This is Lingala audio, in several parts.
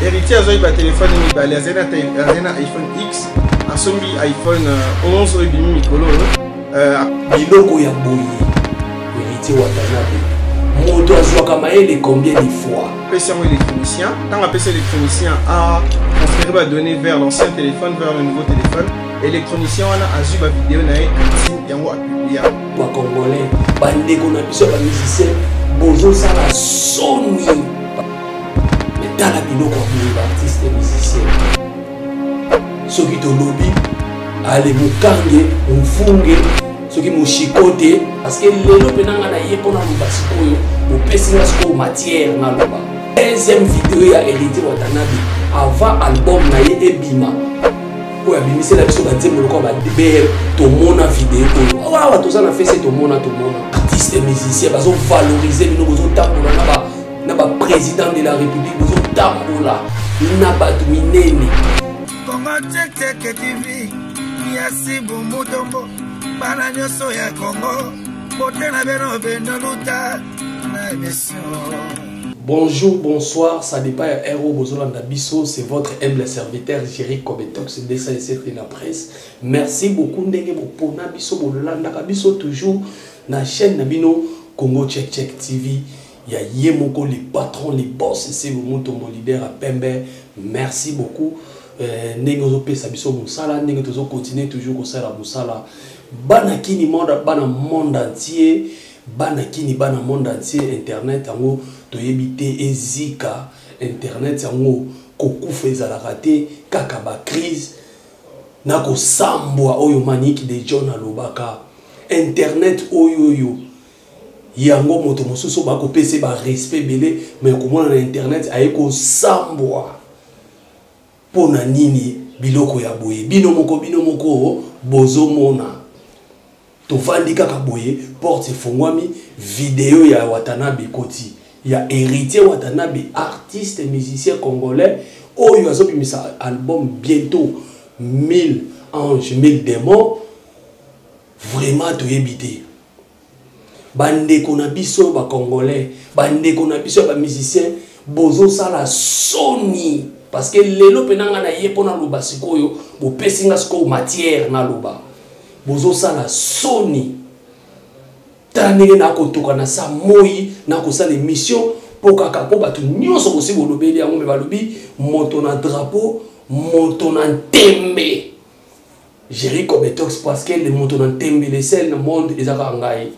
héritier azoi ba téléphone mibale azena iPhone X asombi iPhone 11 oyo bimi mikolo biloko ya boye héritier Watanabe moto azwaka mayele combien de fois pesi yango électronicien ntango apesi électronicien a transféré badonnées vers l'ancien téléphone vers le nouveau téléphone électronicien wana azwi bavideo na ye intime yango apublia bacongolais bandeko na biso bamusicien bozosala soni tala biloko ya baartiste musicien soki tolobi ale mokange mofunge soki moshikote parce que lelo mpe nanga na ye mpona loba sikoyo bopesi nga sikoyo matière na loba deuxième vidéo ya héritier Watanabe avant album na ye ebima oyo abimisela biso banzembo lokola badebe tomona video oyo awa toza na fese tomona artiste musicien bazovalorize bino bozotambola na président de la République bozotambola na bato minene Kongo Teke TV yasi bumutombo bana nyoso ya Kongo bote na beno luta na émission. Bonjour, bonsoir, ça dépend Héros Bozolanda Bisso, c'est votre humble serviteur Jerry Kobetox de la presse. Merci beaucoup ndenge bopona biso bolanda biso toujours na chaîne Nabino Congo Check TV. Il y a Yemoko, les patrons, les boss, c'est le Mutombo leader à Pembe. Merci beaucoup. Nengozo pesa biso musala, nengozo continuer toujours comme ça la musala. Banakini monde entier, bana monde entier internet ango toyebite ezika internet ango kokufa ezalaka te kaka ba crise na ko sambwa oyo maniki de John alobaka internet oyo yango moto mosusu bakopesa ba respect belé mais komona na internet ayeko sambwa pona nini biloko ya boye bino moko bozo mona tovandi kaka boye porte fongwami vidéo ya Watanabe koti ya héritier Watanabe artiste musicien congolais oyo azobimisa album bientôt 1000 anges 1000 démons vraiment toyebite bandeko na biso ba congolais bandeko na biso ba musicien bozo sala soni parce que lelo penanga na ye pona loba sikoyo bo pesinga siko matière na loba bozo sala soni tanenge na kotoka na sa moi na ko sala émission po kaka po batu nyonso bosi bolobeli yango me balobi moto na drapeau moto na tembe Jerry Kobetox parce que le moto na tembe le seul le monde ezaka ngai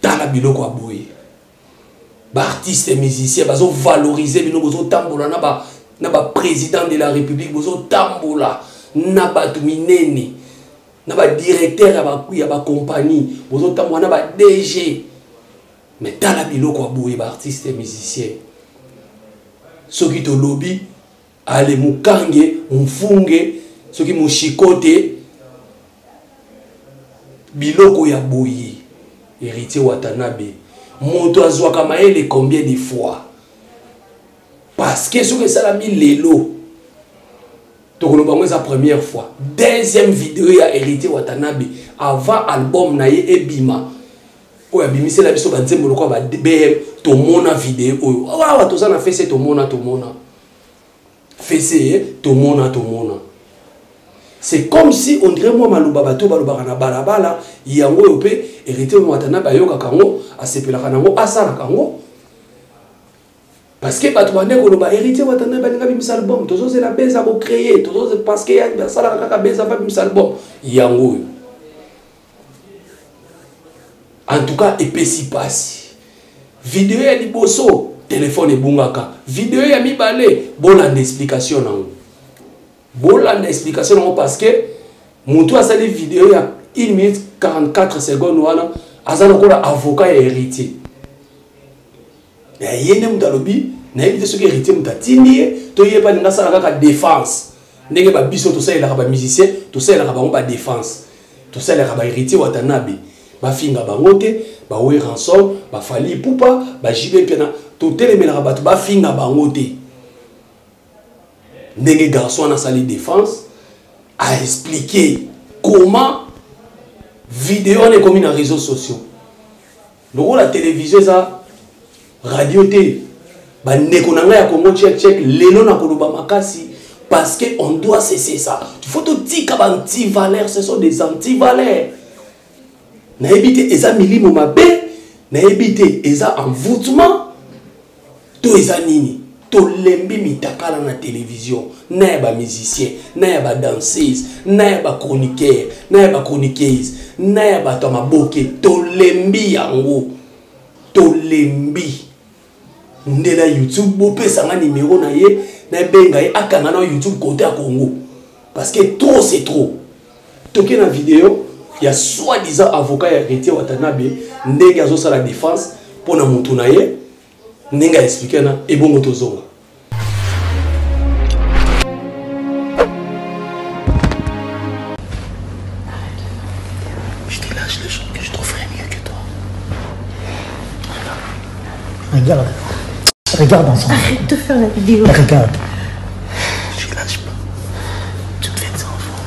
tala biloko aboye ba artiste musicien bazo valoriser bino bozo tambola na ba président de la République bozo tambola na bato minene na ba directeur ya ba compagnie bozo tambola na ba DG mais tala biloko aboye ba artiste musicien soki to lobby ale mukange mfunge soki mushikote biloko ya boye héritier Watanabe moto azwaka mayele combien de fois parce que ce que ça l'a mis lelo tokoloba sa première fois deuxième vidéo ya héritier Watanabe avant album na ye ebima oyo abimisela biso banzembo lokwa ba BM tomona vidéo oyo awa toza na fese tomona fese tomona c'est comme si on dirait moi maluba bato balobaka na balabala yango yo pe héritier Watanabe ayoka kango asepelaka nango asala kango parce que bato bande koloba héritier Watanabe balinga bimisa album tozo c'est la beza ko créer tozo parce que ya sala kaka beza ba bimisa album yango en tout cas epesi pasi vidéo ya liboso téléphone ebungaka vidéo ya mibale bolanda explication nango parce que mutu asali vidéo ya 1 minute 44 secondes wana azana kola avocat ya héritier ya yene mutalobi na éviter ce que héritier mutatindi to yeba ninga sala kaka défense ndenge ba biso to salela ba musicien to salela ba ba défense to salela ba héritier Watanabe ba finga bango te ba we ransom ba fali pupa ba jibe pena to telemela bato ba finga bango te ndenge garçon a sali défense a expliqué comment vidéo on est comme dans les réseaux sociaux. Donc la télévision ça radio T bandeko na ngai ya Congo check lelo na koloba makasi parce que on doit cesser ça. Il faut tout dire que anti-valeurs, ce sont des anti-valeurs. Na éviter eza milimo mabe, na éviter eza envoûtement, to eza nini, to lembi mitakala na télévision, na ba musicien, na ba danseuse, na ba chroniqueur, na ba chroniqueuse, na ba to maboke, to lembi yango, to lembi. Ndela YouTube bopesa nga numéro na ye na benga ye akanga na YouTube côté à Congo parce que trop c'est trop. Toke na vidéo il y a soi-disant avocat ya Héritier Watanabe ndenge azo la défense pour na mutu na ye ndenge expliquer na ebongo tozonga. Je te lâche les gens que je trouverais mieux que toi. Regarde. Regarde ensemble. Arrête de faire la vidéo. Regarde. Je lâche pas. Tu te fais des enfants.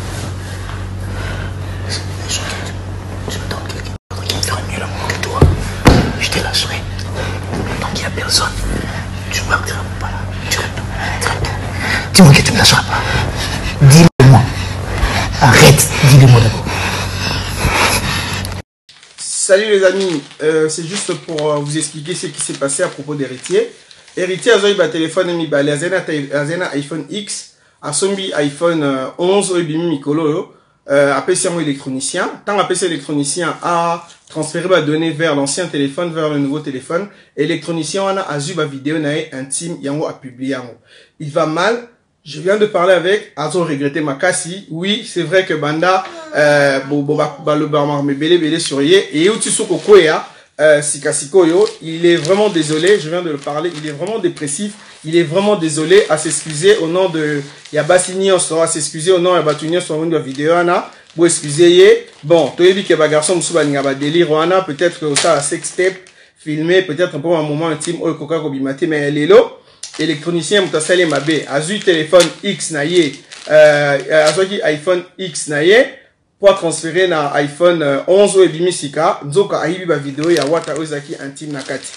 Je donne quelqu'un qui me fera mieux l'amour que toi. Je te lâcherai. Tant qu'il n'y a personne, tu ne partiras pas là. Tu réponds. Dis-moi que tu ne me lâcheras pas. Dis-le-moi. Arrête. Dis-le-moi d'abord. Salut les amis, c'est juste pour vous expliquer ce qui s'est passé à propos d'Héritier. Héritier a eu un téléphone azena iPhone X, a sombi iPhone 11 bimi mikolo, a PC électronicien. Tant a PC électronicien a transféré ma donnée vers l'ancien téléphone, vers le nouveau téléphone. Électronicien a eu ma vidéo intime yango a publié yango. Il va mal. Je viens de parler avec Azo regretté Makasi. Oui, c'est vrai que Banda le barmar me belé sur yé et Utisoko Koya Sikasikoyo, il est vraiment désolé, je viens de le parler, il est vraiment dépressif, il est vraiment désolé à s'excuser au nom de Yabassini, on sera à s'excuser au nom de Yabatuni sur une vidéo ana pour excuser yé. Bon, tu as dit que ba garçon musuba n'aba délire ana, peut-être que ça a sextape filmé, peut-être pour un moment intime au Coca Kobimate mais lelo électronicien mutasali mabe azu téléphone X na ye azoki iPhone X na ye pour transférer na iPhone 11 ou ebimisika nzoka ayibi ba vidéo ya wata ozaki intime na kati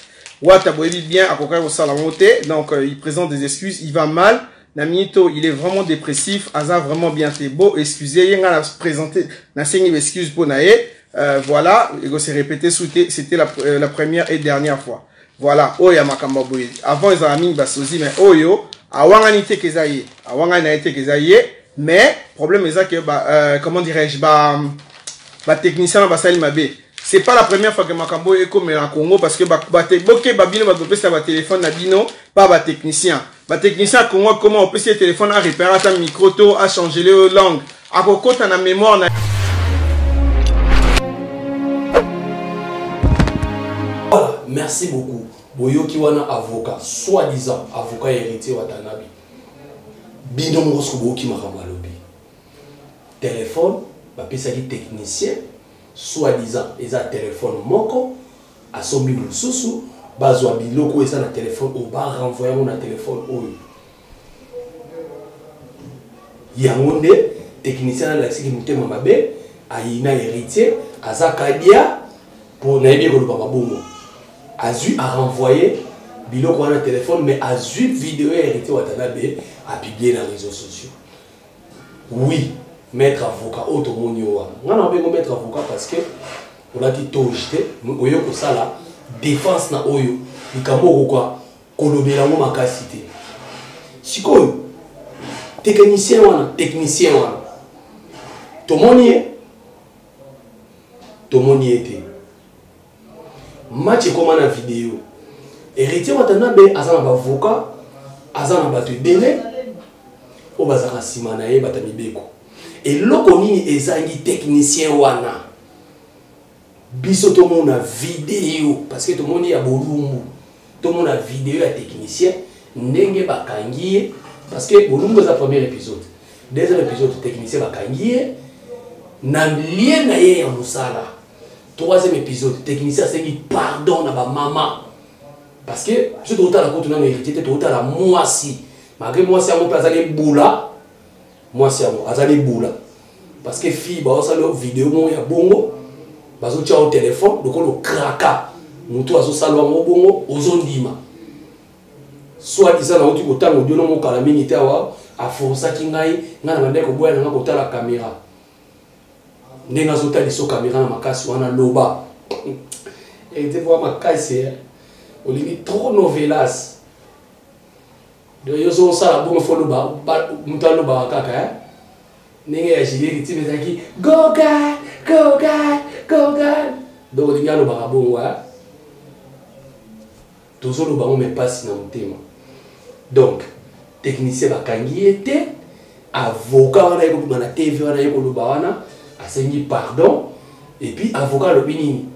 wata boyebi bien akoka ko sala monter donc il présente des excuses, il va mal na minito, il est vraiment dépressif, aza vraiment bien fait beau excusez yenga na présenter na sengi excuse pour na ye voilà, il s'est répété c'était la première et dernière fois. Voilà, oya makamba boye. Avant ils ont mis basozi mais oyo awangani te kezaye. Awangani na te kezaye mais problème est que comment dirais-je ba technicien ba sali mabe. C'est pas la première fois que makambo est comme en Congo parce que ba boké ba bino ba pesa ba téléphone na bino pas ba technicien. Ba technicien Congo comment on peut ce téléphone à réparer ta micro to à changer les langues. A kokota na mémoire na Merci beaucoup. Boyoki wana avocat, soi-disant avocat Héritier Watanabe. Bino mrosko boyoki makambo alobi. Téléphone, ba pesaki technicien, soi-disant eza téléphone moko, asombi mususu, bazwa biloko eza na téléphone o ba renvoyer na téléphone oyo. Yango nde technicien na laxiki mutema mabe, ayina Héritier, azakadia pour nayebi koloba mabongo. Azu a renvoyé biloko wana téléphone mais Azu vidéo Héritier Watanabe a publié dans les réseaux sociaux. Oui, maître avocat automoni wana. Ngana bengo maître avocat parce que on a dit to jeté, oyo ko sala défense na oyo likambo ko kolobela mo makasité. Sikoyo technicien wana tomoni était match comme na vidéo. Héritier Watanabe azana ba avocat, azana ba tebele o bazaka simana ye batamibeko. Et loko nini ezangi technicien wana. Biso to mona vidéo parce que to moni ya bolumbu. To mona vidéo ya technicien ndenge bakangi parce que bolumbu za premier épisode. Deuxième épisode technicien bakangi na lien na ye ya musala. Troisième épisode, technicien c'est qui pardonne à ma maman. Parce que je dois la continuer à hériter, je dois la moisi. Malgré moi, c'est à mon place d'aller boula. Moi, c'est à moi, d'aller boula. Parce que fille, bah, ça le vidéo, moi, il y a bongo. Bah, je tiens au téléphone, donc on le craka. Nous tous, ça le bongo, aux ondima. soit disant na otu kotanga audio no mokala mingi te awa aforçaki ngai nga na bandeko boya nga kotala caméra ndenge azotali so caméra na makasi wana loba et te voir makasi olingi trop novelas de yoso sala bon fo loba mutalo ba kaka ndenge ya jili ti bezaki go God go God go God donc olingi aloba bongo toujours le baron me passe dans mon thème. Donc, technicien bakangi était avocat on a eu dans la TV on a eu le barana a saigné pardon et puis avocat le binini.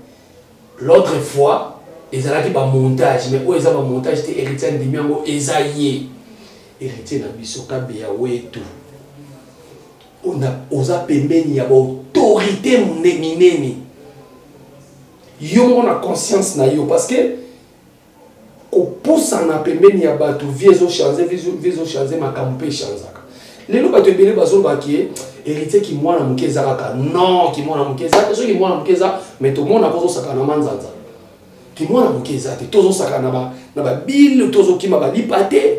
L'autre fois ils allaient pas montage mais où ils avaient montage c'était héritier de miango esaïe héritier na bisoka beawe tout. On a osa pembeni ya autorité minene. Yo on a conscience na yo parce que pousse en apemeni ya bato viezo changer makampe chanzaka lelo bato ebele bazo bakie héritier ki mwana mukeza kaka non ki mwana mukeza so ki mwana mukeza mais to mona kozo sakana manzanza ki mwana mukeza te tozo sakana na ba bile tozo kima ba lipate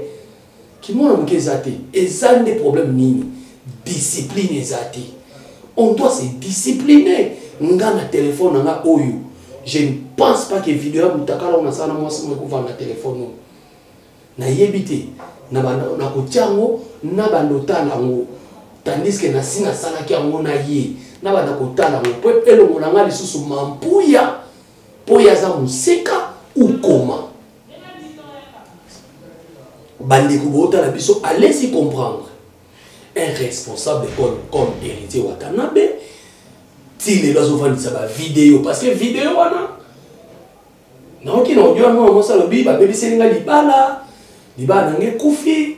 ki mwana mukeza te ezande problème nini discipline ezate on doit se discipliner nga na téléphone nga oyo. Je ne pense pas que vidéo mutakala on a ça na moi c'est moi qui vend la téléphone na yebite na kotiango na bandotala ngo tandis que na sina sala ki ngo na ye na bana kotala ngo po elo ngolanga lisusu mampuya po ya za museka ou comment bande ko bota la biso allez-y comprendre un responsable comme héritier Watanabe si les gens vont dire vidéo parce que vidéo wana na oki na audio mo mo sala bi ba bébé selinga libala nge kufi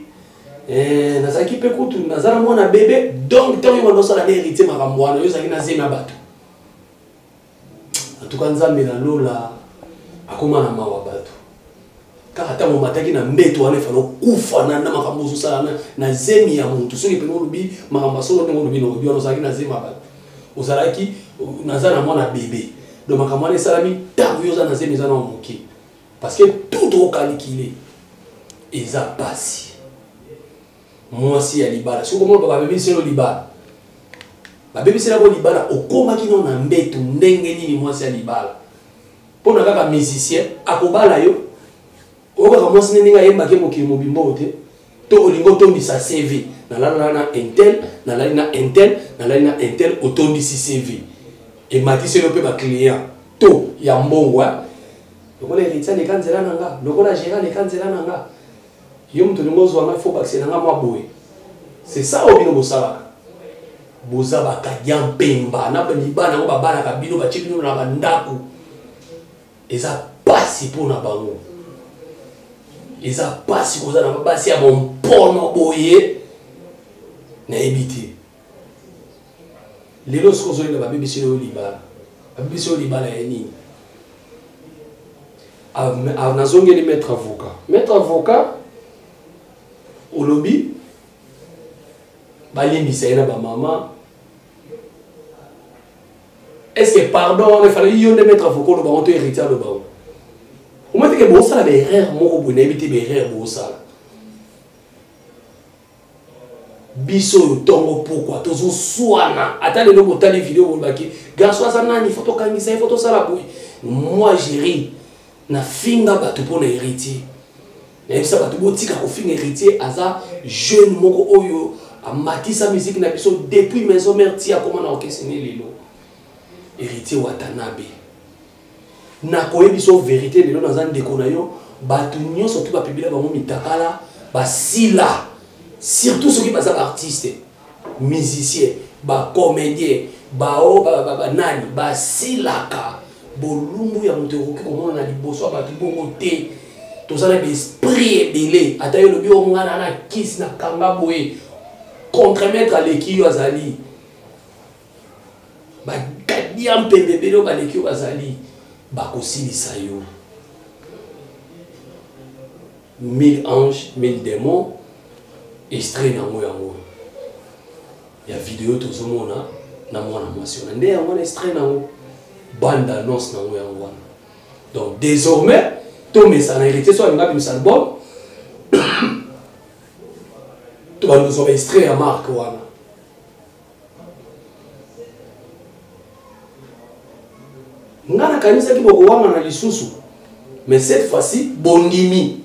na zaki pe kutu na zala mwana bébé donc tant yo ndo sala héritier makambo wana yo zaki na zema bato en tout cas nzambe na lola akoma na mawa bato kaka tango mataki na mbeto wana falo kufa na makambo zo sala na zemi ya muntu soki pe no bi makambo solo ngo bi no audio no zaki na zema bato ozalaki nazana mwana bébé donc makamwana esalami ntango yo oza na zemi eza na moke parce que tout okalkile eza pasi mwasi ya libala soki komona babebiselo libala babebiselako libala okomaki no na mbeto ndenge nini mwasi ya libala mpona kaka musicien akobala yo okaka mwasi ndenge ayembaki mokili mobimbo te to olingo tondisa CV nalala na intel nalali na intel nalali na intel otondisi CV et matisi le pe ba client to ya mbongwa lokola héritier le kanzela nanga lokola gérant le kanzela nanga yo mtu ngozo anga fo bakse nanga maboye c'est ça obino bosala boza bakadia mpemba na bana ngo babana kabino bachibino na bandaku eza pasi pona bango eza pasi koza na basi ya bompono boye na ebiti lelo skozo ile babibisi yo libala babibisi yo libala ya nini nazongeli maître avocat au lobby balimbisa ye na bamama est-ce que pardon il fallait yo nde maître avocat lo bango to héritier lo bango au moins que bosala ba erreur moko boye na ebiti ba erreur bosala biso yo tongo pourquoi tozo swana ata lelo botali vidéo bolbaki garçon aza nani photo kangisa photo sala boye moi j'ai na finga bato pona héritier na yebisa bato botika kofinga héritier aza jeune moko oyo amatisa musique na biso depuis maison mère tia comment na okesene lelo héritier Watanabe na koyebiso vérité lelo na zan ndeko na yo bato nyonso to bapibila bango mitakala basila surtout ceux qui passent artistes musiciens ba comédiens nani basilaka bolumbu ya moto okoki komona na liboso ya bato bongo te tozala baesprit ebele ata yo lobi ongana na kisi na kanga boye contre-maître aleki yo azali bakadia mpembe ebele oyo baleki yo bazali bakosilisa yo 1000 anges 1000 démons extrait nango yango ya vidéo tozomona na mwana mwasi na nde yango na extrait nango bande annonce nango yango wana donc désormais to mesa na héritier so alinga bimisa album Tu vas nous enregistrer à marque wana. Ngana kanisa ki boko wana na lisusu. Mais cette fois-ci bondimi.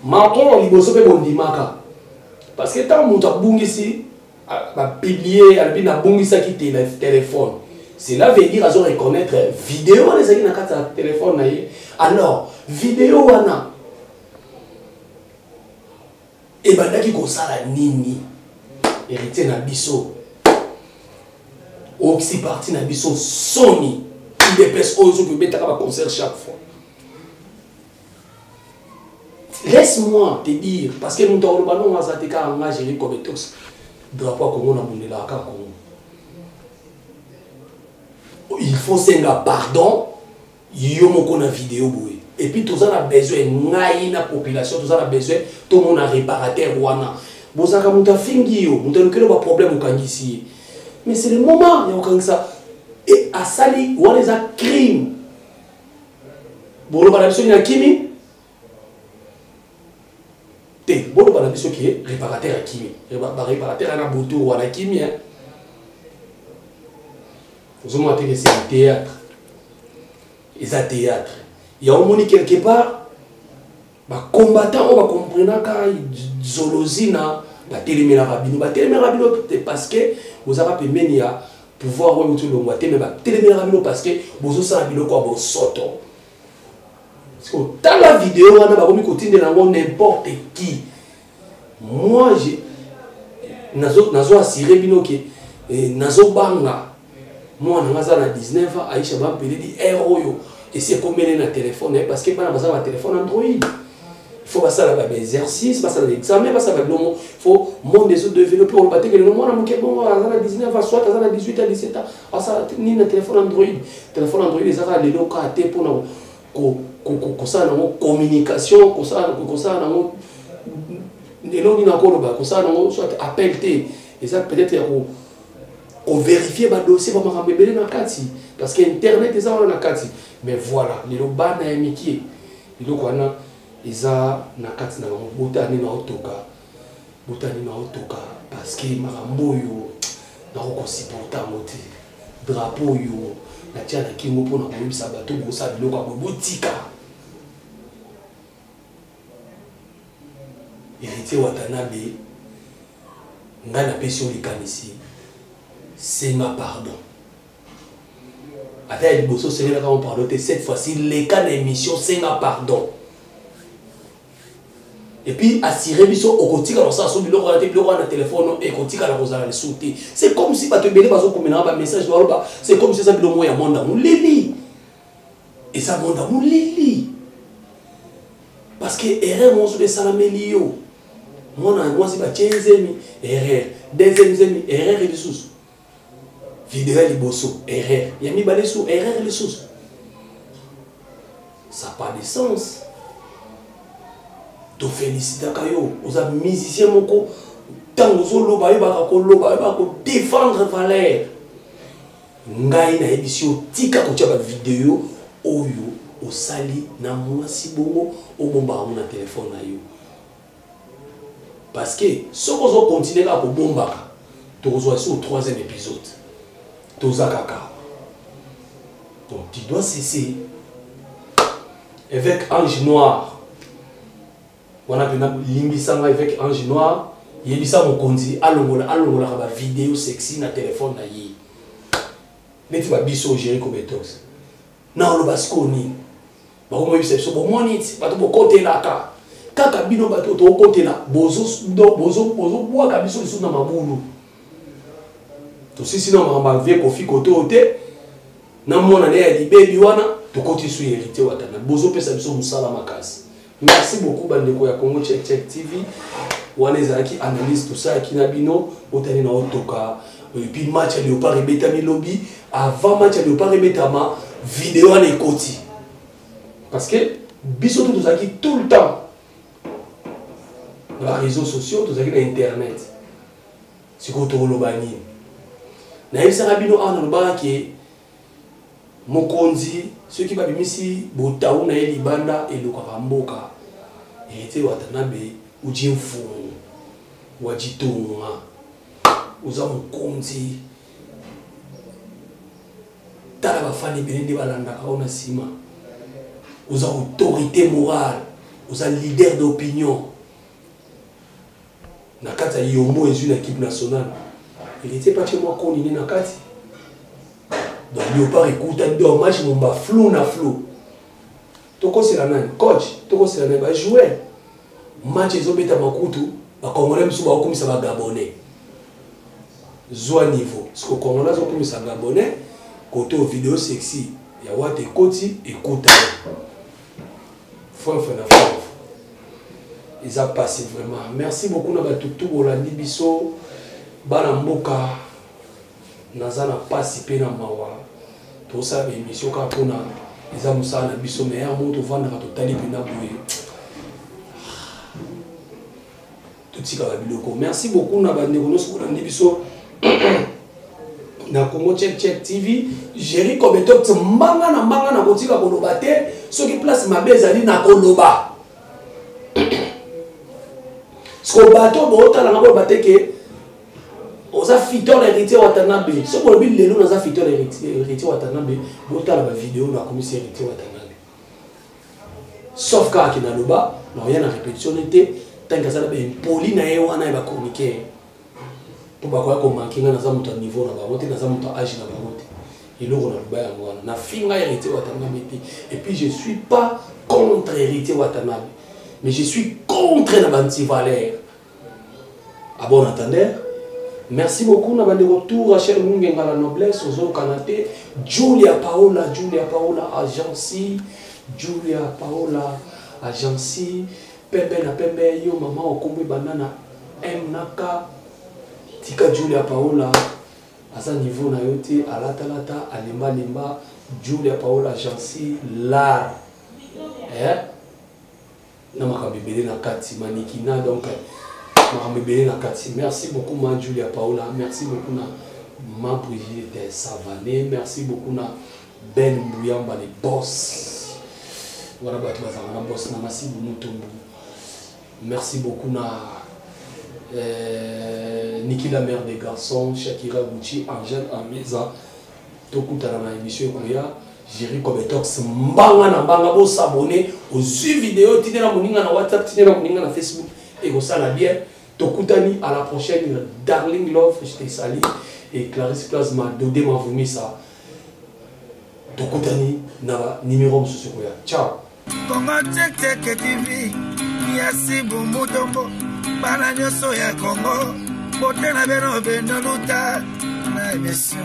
Macron liboso pe bondimaka. Parce que tant muta bungisi va publier albi na bungisa ki téléphone. Cela veut dire qu'ils reconnaître vidéo les amis na kata téléphone na ye. Alors vidéo wana et bandaki ko sala nini héritier na biso oxy parti na biso Sony il dépêche aux autres mettre un concert chaque fois. Laisse-moi te dire parce que nous t'avons pas non azate ka nga gérer comme tox drapeau Congo na mundela ka Congo. Il faut senga pardon yo moko na vidéo boye. Et puis tout ça a besoin ngai na population tout ça a besoin tout monde a réparateur wana bozaka muta fingi yo muta nkelo ba problème okangisi mais c'est le moment ya okangisa et asali wana za crime bolo bana biso na kimi te bolo bana biso ki réparateur à kimi réparateur na boto wana kimi hein vous avez que c'est un théâtre et ça théâtre. Il y a un monde quelque part, les combattants, on va comprendre que Zolozina, la télémérabino, parce que vous avez permis à pouvoir voir tout le monde, mais la télémérabino parce que vous avez un quoi vous sortez. Parce que dans la vidéo, on a pas côté de n'importe qui. Moi, j'ai nazo assuré bino que nazo banga. Moi, on 19 ans, Aïcha va appeler des héros. Et c'est comme elle a un téléphone, parce que quand on a un téléphone Android, il faut passer à l'exercice, passer à l'examen, passer à l'examen. Il faut monter des autres développer. On va dire que le monde a 19 ans, soit à 18 ans, 17 ans, ça ni un téléphone Android. Le téléphone Android, les gens les locaux pour ça communication, pour ça les gens qui soit appel et ça peut-être on vérifie le dossier pour me bébé na kati parce que internet est ça na kati mais voilà les loba na miki les lokwana eza na kati na botani na otoka parce que marambo yo na ko supporter moté drapeau yo na tia na kingo pona ko yebisa bato bo sa biloko ko botika héritier Watanabe ngana pesio likanisi c'est ma pardon. Attends, il bosso c'est là quand on parle de cette fois-ci les cas d'émission c'est ma pardon. Et puis assurer biso au quotidien dans ça sur le bureau na téléphone et quotidien la rosale sauter. C'est comme si pas te belé baso comme un message c'est comme si ça bilo moya monde mon lili. Et ça monde mon lili. Parce que erreur mon sur les salamelio. Moi c'est pas 15 erreur, deuxième erreur et sous. Vidéo liboso, erreur. Il y a mis balé sous erreur les sous. Ça n'a pas de sens. Tu félicites Kayo. Vous avez musicien mon co. Tant que vous avez défendre valeur. Ngai na émission tika ko tchaba vidéo oyo au sali na mwasi bongo au bomba na téléphone na yo. Parce que si vous continuez à bomba, tu reçois au 3e épisode. Tozakaka. Donc tu dois cesser. Avec Ange Noir. On a limbisanga avec Ange Noir. Yebisa mon kondi alongola ba vidéo sexy na téléphone na yi. Neti ba biso gérer comme tox. Na lo baskoni. Ba ko mo biso bo monit, ba to bo côté la ka. Kaka bino ba to côté la. Bozo boa ka biso lisu na mabulu. To sisi na mamba vie kofi kote ote na mona ne ya libebi wana to koti su hérité watana bozo pesa biso musala makasi. Merci beaucoup bandeko ya Congo Check TV wana ezaki analyse tout ça qui na bino otani na otoka et puis match ya Léopard ebeta mi lobby avant match ya Léopard ebeta ma vidéo na ekoti parce que biso tout ezaki tout le temps dans les réseaux sociaux tout ezaki na internet siko to lobani na yebisaka bino ana lobaka ke mokonzi ceux qui babimisi botaou na ye libanda elokaka mboka héritier Watanabe uji mfumu wajitonga uza mukonzi tala bafani benende balandaka ona sima uza autorité morale uza leader d'opinion na kati ya yombo ezwi na équipe nationale héritier pas chez moi konini na kati donc Léopard écoute un match mon flou na flou toko c'est la nani coach toko c'est la nani ba jouer match ezobeta makutu ba congolais musu ba okomisa ba gabonais zoa niveau ce que congolais zo komisa gabonais côté vidéo sexy ya wate koti écoute faut faire la fois ils a passé vraiment merci beaucoup na ba tutu bolandi biso bana mboka nazana pasi pe na mawa to sa émission ka pona eza musana biso meilleur moto vanda ka totali pena boye tout tika ba biloko merci beaucoup na bande ko noso bolandi biso na Congo Check TV Jerry Kobetok mbanga na kotika koloba te soki place mabe ezali na koloba sko bato botala na koloba te ke oza fiteur héritier Watanabe so ko bi lelo na za fiteur héritier Watanabe botala ba vidéo na commissaire héritier Watanabe sauf ka ki na loba na rien na répétition était tant que ça ba impoli na ye wana ba communiquer pour ba ko mankinga na za muta niveau na ba mote na za muta âge na ba mote iloko na loba ya mwana na finga héritier Watanabe et puis je suis pas contre héritier Watanabe mais je suis contre la anti-valeur à bon entendeur. Merci beaucoup na bande retour Rachel Mungenga la noblesse aux Kanate Julia Paola agency Julia Paola agency Pembe na Pembe yo mama okombe banana M naka tika Julia Paola asa niveau na yote alata alimba Julia Paola agency la na makabibele na kati manikina donc merci beaucoup ma Julia Paola, merci beaucoup na ma Brigitte Savané, merci beaucoup na Ben Bouyamba les boss. Voilà bah tu vas avoir un boss na Massi Mutombo. Merci beaucoup na Niki la mère des garçons, Shakira Gucci, Angèle Ameza. Tokuta na émission koya, Jerry Kobetox mbanga na mbanga bo s'abonner aux vidéos, tinela moninga na WhatsApp, tinela moninga na Facebook et go ça la bien. Tokutani à la prochaine, Darling Love, je te salue, et Clarisse Plasma, Dodé m'a vomi ça. Tokutani, na numéro sur quoi. Ciao. Congo Check TV, Yasi Bumbu Tombo, Bananyo Soya Congo, Bote na Beno Beno Luta, na émission.